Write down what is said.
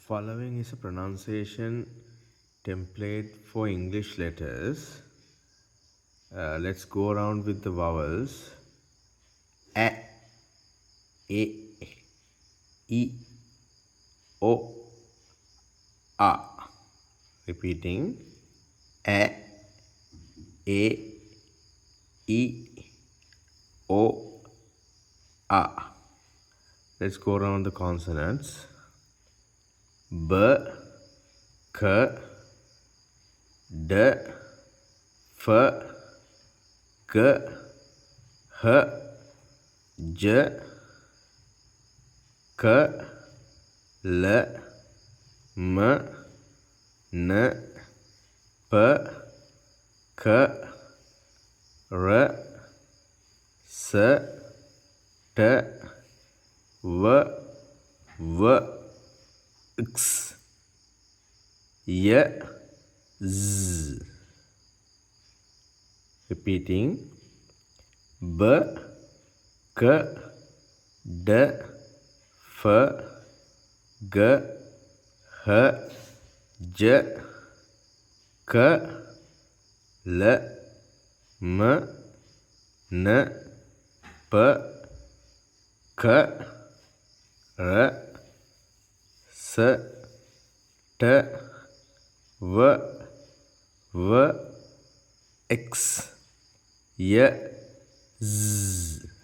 Following is a pronunciation template for English letters. Let's go around with the vowels. A, E, I, O, A. Repeating. A, E, I, O, A. Let's go around the consonants. B, K, D, F, G, H, J, K, L, M, N, P, K, R, S, T, V, W, X, Y, Z. Repeating. B, K, D, F, G, H, J, K, L, M, N, P, K, R, S, T, V, W, X, Y, Z.